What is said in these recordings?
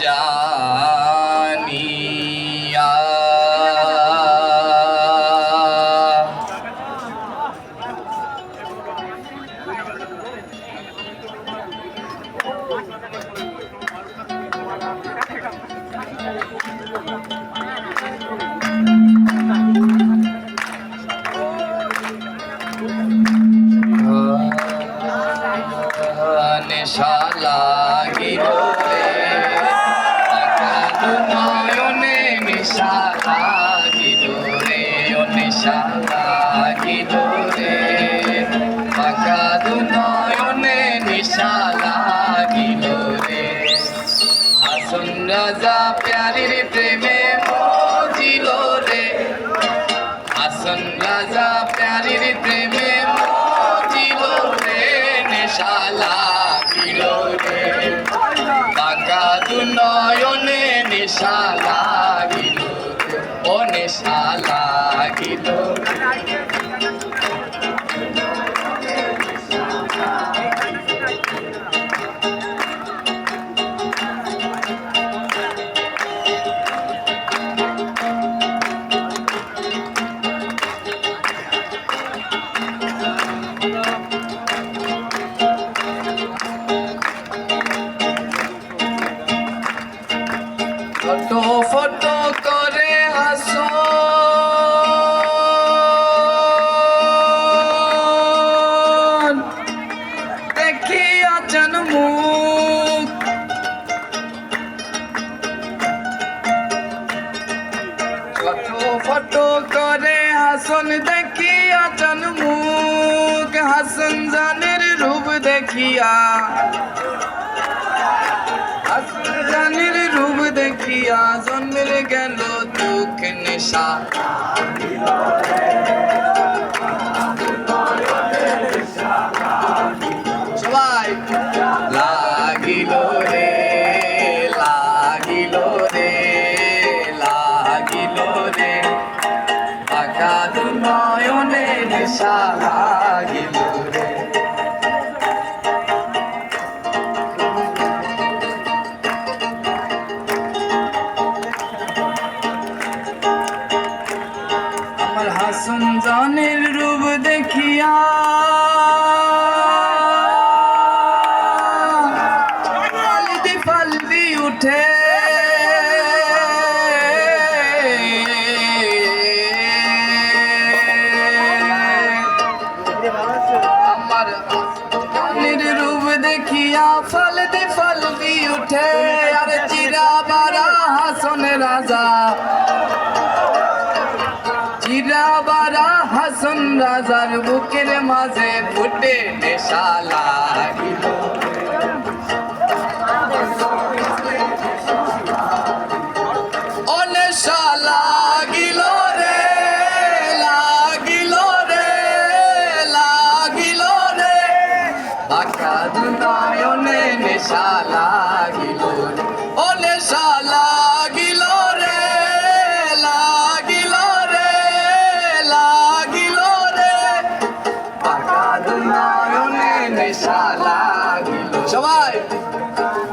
জানিয়া নেশা লাগিল রে নয়নে নেশা লাগিল রে ও নেশা লাগিল রে পাকা দু নয়নে নেশা লাগিল রে হাসন রাজা প্যারির প্রেমে মজিল রে হাসন রাজা প্যারির প্রেমে মজিল রে নেশা লাগিল রে পাকা দু নয়নে নেশা লাগিল ও নেশা লাগিল ফটো ফটো করে হাসো দেখি আচন মুখ ফটো ফটো করে হাসন দেখি আচন মুখ হাসন জানের রূপ দেখিয়া জানের রূপ দেখিয়া জন্মের গেল দুঃখ নেশা সবাই লাগিল রে লাগিল রে লাগিল রে পাকা দু নয়নে নেশা লাগিল রে হাসন জানের রূপ দেখিয়া ফালদি ফালদি উঠে আমার জানের রূপ দেখিয়া ফালদি ফালদি উঠে আর চিরা বারা হাসন রাজা চিরাবারা হাসন রাজার বুকের মাঝে ফুটে নেশা লাগিল ও নেশা লাগিল রে লাগিল রে লাগিল রে পাকা দু নয়নে নেশা লাগিল ও নেশা লাগিল রে নেশা লাগিল সবাই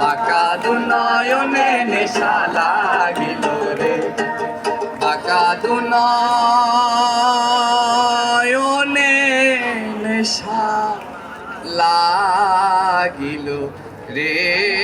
পাকা দু নয়নে নেশা লাগিল রে পাকা দু নয়নে নেশা লাগিল রে।